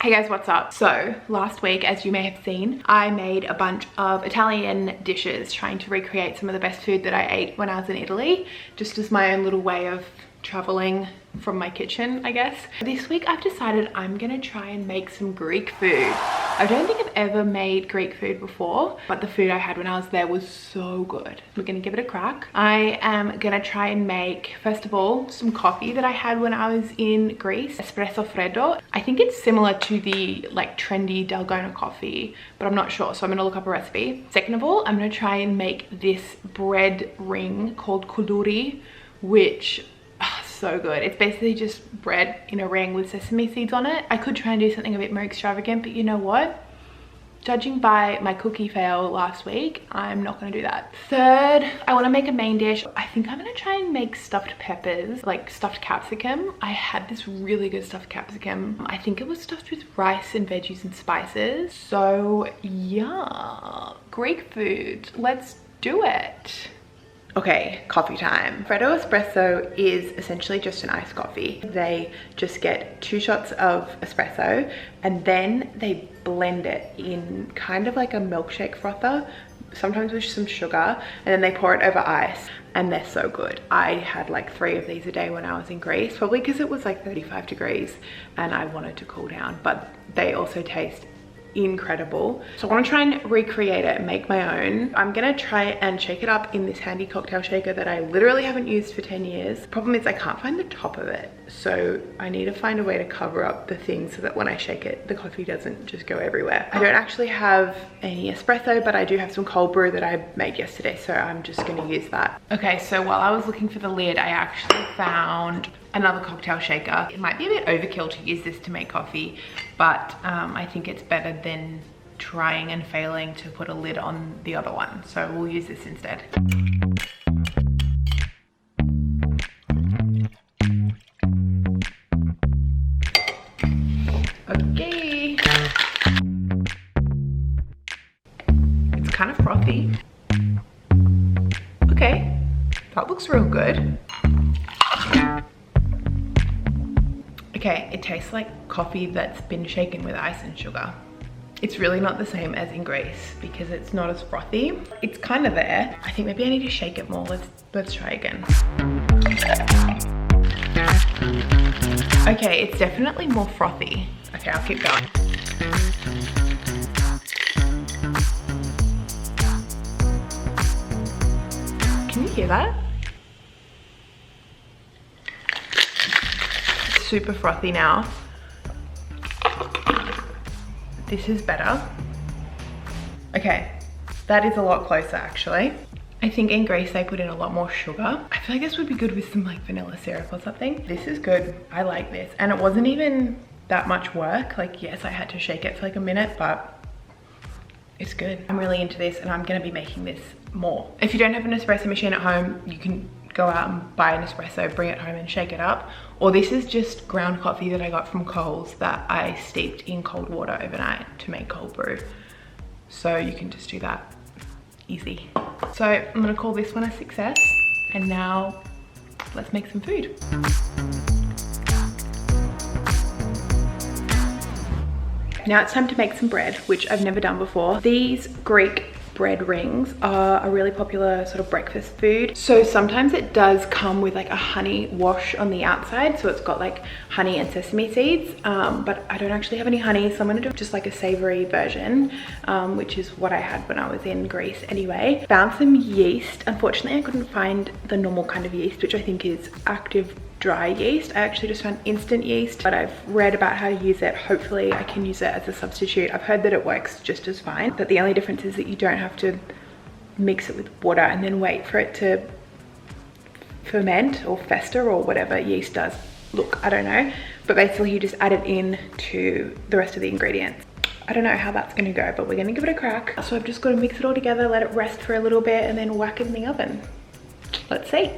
Hey guys, what's up? So last week, as you may have seen, I made a bunch of Italian dishes trying to recreate some of the best food that I ate when I was in Italy, just as my own little way of traveling from my kitchen, I guess. This week I've decided I'm gonna try and make some Greek food. I don't think I've ever made Greek food before, but the food I had when I was there was so good. We're gonna give it a crack. I am gonna try and make, first of all, some coffee that I had when I was in Greece, Espresso freddo. I think it's similar to the like trendy Dalgona coffee, but I'm not sure, so I'm gonna look up a recipe. Second of all, I'm gonna try and make this bread ring called kuduri, which so good. It's basically just bread in a ring with sesame seeds on it. I could try and do something a bit more extravagant, but you know what? Judging by my cookie fail last week, I'm not gonna do that. Third, I wanna make a main dish. I think I'm gonna try and make stuffed peppers, like stuffed capsicum. I had this really good stuffed capsicum. I think it was stuffed with rice and veggies and spices. So yeah, Greek food, let's do it. Okay, coffee time. Freddo espresso is essentially just an iced coffee. They just get 2 shots of espresso and then they blend it in kind of like a milkshake frother, sometimes with some sugar, and then they pour it over ice, and they're so good. I had like 3 of these a day when I was in Greece, probably because it was like 35 degrees and I wanted to cool down, but they also taste incredible. So I want to try and recreate it and make my own. I'm gonna try and shake it up in this handy cocktail shaker that I literally haven't used for 10 years. The problem is I can't find the top of it, so I need to find a way to cover up the thing so that when I shake it, the coffee doesn't just go everywhere. I don't actually have any espresso, but I do have some cold brew that I made yesterday, so I'm just gonna use that. Okay, so while I was looking for the lid, I actually found another cocktail shaker. It might be a bit overkill to use this to make coffee, but I think it's better than trying and failing to put a lid on the other one. So we'll use this instead. Okay. It's kind of frothy. Okay, that looks real good. Okay, it tastes like coffee that's been shaken with ice and sugar. It's really not the same as in Greece because it's not as frothy. It's kind of there. I think maybe I need to shake it more. Let's try again. Okay, it's definitely more frothy. Okay, I'll keep going. Can you hear that? Super frothy now. This is better. Okay, that is a lot closer actually. I think in Greece they put in a lot more sugar. I feel like this would be good with some like vanilla syrup or something. This is good. I like this. And it wasn't even that much work. Like, yes, I had to shake it for like a minute, but it's good. I'm really into this and I'm gonna be making this more. If you don't have an espresso machine at home, you can go out and buy an espresso, bring it home and shake it up. Or this is just ground coffee that I got from Coles that I steeped in cold water overnight to make cold brew. So you can just do that, easy. So I'm gonna call this one a success. And now let's make some food. Now it's time to make some bread, which I've never done before. These Greek bread rings are a really popular sort of breakfast food. So sometimes it does come with like a honey wash on the outside. So it's got like honey and sesame seeds, but I don't actually have any honey. So I'm gonna do just like a savory version, which is what I had when I was in Greece anyway. Found some yeast. Unfortunately, I couldn't find the normal kind of yeast, which I think is active dry yeast. I actually just found instant yeast, but I've read about how to use it. Hopefully I can use it as a substitute. I've heard that it works just as fine, but the only difference is that you don't have to mix it with water and then wait for it to ferment or fester or whatever yeast does. Look, I don't know, but basically you just add it in to the rest of the ingredients. I don't know how that's gonna go, but we're gonna give it a crack. So I've just got to mix it all together, let it rest for a little bit and then whack it in the oven. Let's see.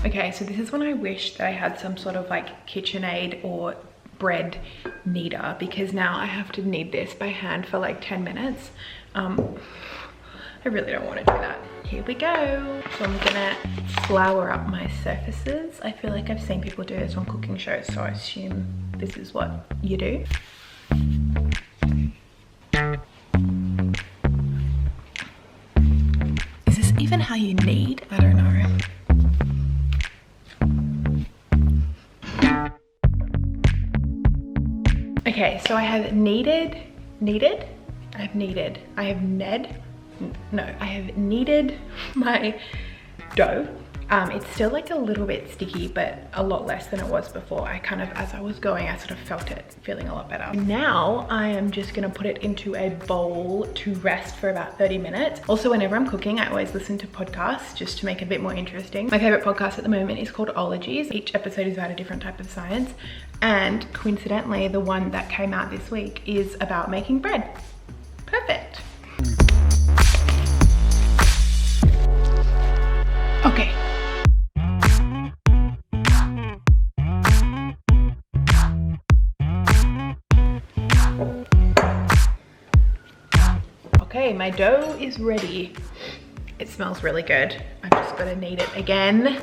Okay, so this is when I wish that I had some sort of like KitchenAid or bread kneader because now I have to knead this by hand for like 10 minutes. I really don't want to do that. Here we go. So I'm gonna flour up my surfaces. I feel like I've seen people do this on cooking shows, so I assume this is what you do. Is this even how you knead? I don't know. Okay, so I have kneaded my dough. It's still like a little bit sticky, but a lot less than it was before. I kind of, as I was going, I sort of felt it feeling a lot better. Now I am just gonna put it into a bowl to rest for about 30 minutes. Also, whenever I'm cooking, I always listen to podcasts just to make it a bit more interesting. My favorite podcast at the moment is called Ologies. Each episode is about a different type of science. And coincidentally, the one that came out this week is about making bread. Perfect. Okay. Okay, my dough is ready. It smells really good. I've just got to knead it again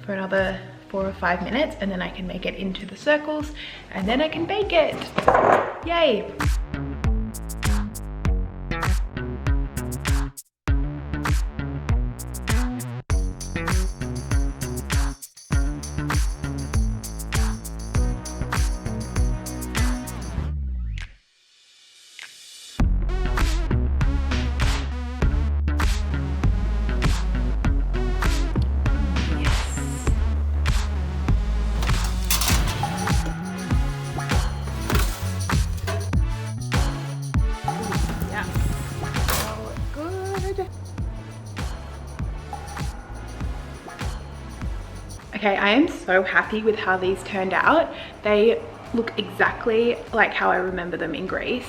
for another 4 or 5 minutes, and then I can make it into the circles, and then I can bake it. Yay! Okay, I am so happy with how these turned out. They look exactly like how I remember them in Greece.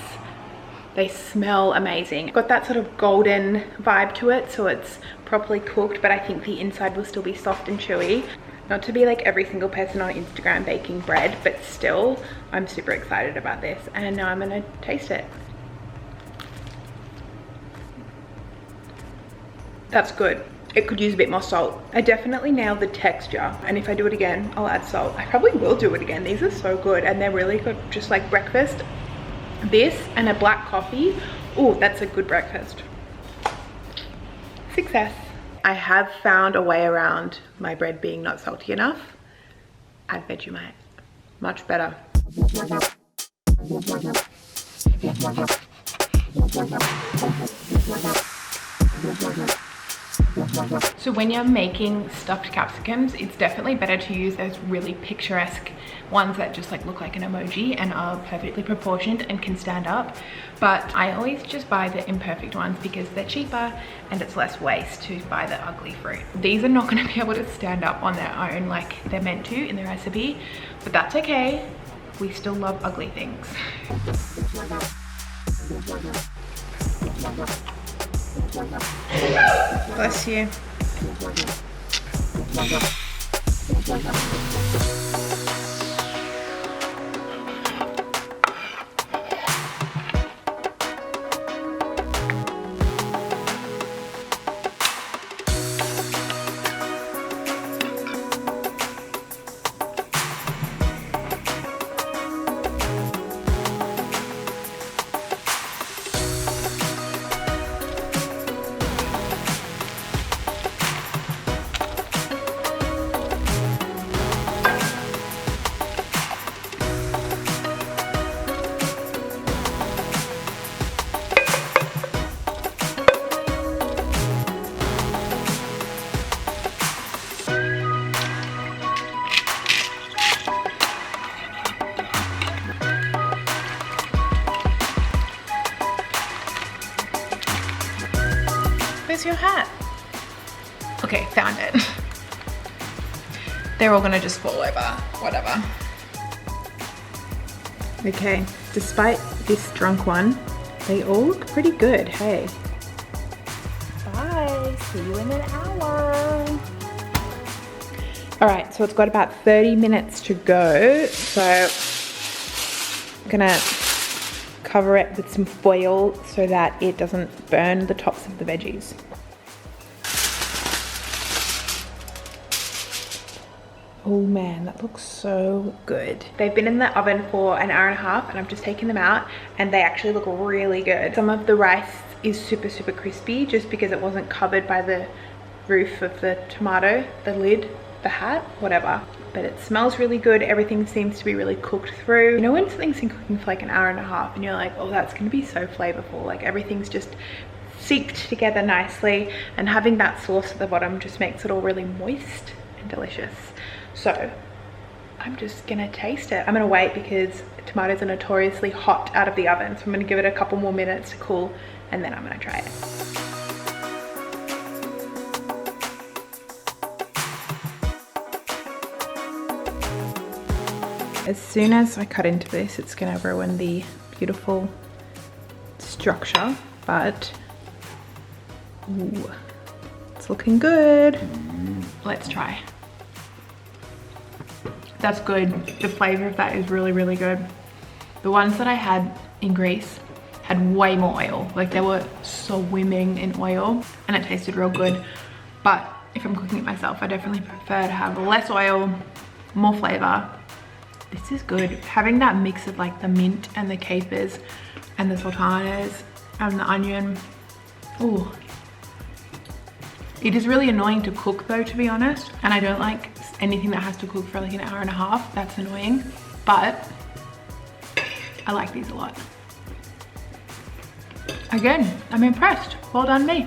They smell amazing. Got that sort of golden vibe to it, so it's properly cooked, but I think the inside will still be soft and chewy. Not to be like every single person on Instagram baking bread, but still, I'm super excited about this. And now I'm gonna taste it. That's good. It could use a bit more salt. I definitely nailed the texture, and if I do it again, I'll add salt. I probably will do it again. These are so good, and they're really good, just like breakfast. This and a black coffee. Oh, that's a good breakfast. Success. I have found a way around my bread being not salty enough. Add Vegemite. Much better. So when you're making stuffed capsicums, it's definitely better to use those really picturesque ones that just like look like an emoji and are perfectly proportioned and can stand up. But I always just buy the imperfect ones because they're cheaper and it's less waste to buy the ugly fruit. These are not going to be able to stand up on their own like they're meant to in the recipe, but that's okay. We still love ugly things. Bless you. Where's your hat? Okay, found it. They're all gonna just fall over, whatever. Okay, despite this drunk one, they all look pretty good, hey. Bye, see you in an hour. All right, so it's got about 30 minutes to go. So gonna cover it with some foil so that it doesn't burn the tops of the veggies. Oh man, that looks so good. They've been in the oven for an hour and a half and I've just taken them out and they actually look really good. Some of the rice is super crispy just because it wasn't covered by the roof of the tomato, the lid, the hat, whatever. But it smells really good. Everything seems to be really cooked through. You know when something's been cooking for like an hour and a half and you're like, oh, that's gonna be so flavorful. Like everything's just seeped together nicely, and having that sauce at the bottom just makes it all really moist and delicious. So I'm just gonna taste it. I'm gonna wait because tomatoes are notoriously hot out of the oven. So I'm gonna give it a couple more minutes to cool and then I'm gonna try it. As soon as I cut into this, it's gonna ruin the beautiful structure, but ooh, it's looking good. Let's try. That's good. The flavor of that is really good. The ones that I had in Greece had way more oil. Like they were swimming in oil and it tasted real good. But if I'm cooking it myself, I definitely prefer to have less oil, more flavor. This is good. Having that mix of like the mint and the capers and the sultanas and the onion. Ooh. It is really annoying to cook though, to be honest. And I don't like anything that has to cook for like an hour and a half. That's annoying. But I like these a lot. Again, I'm impressed. Well done me.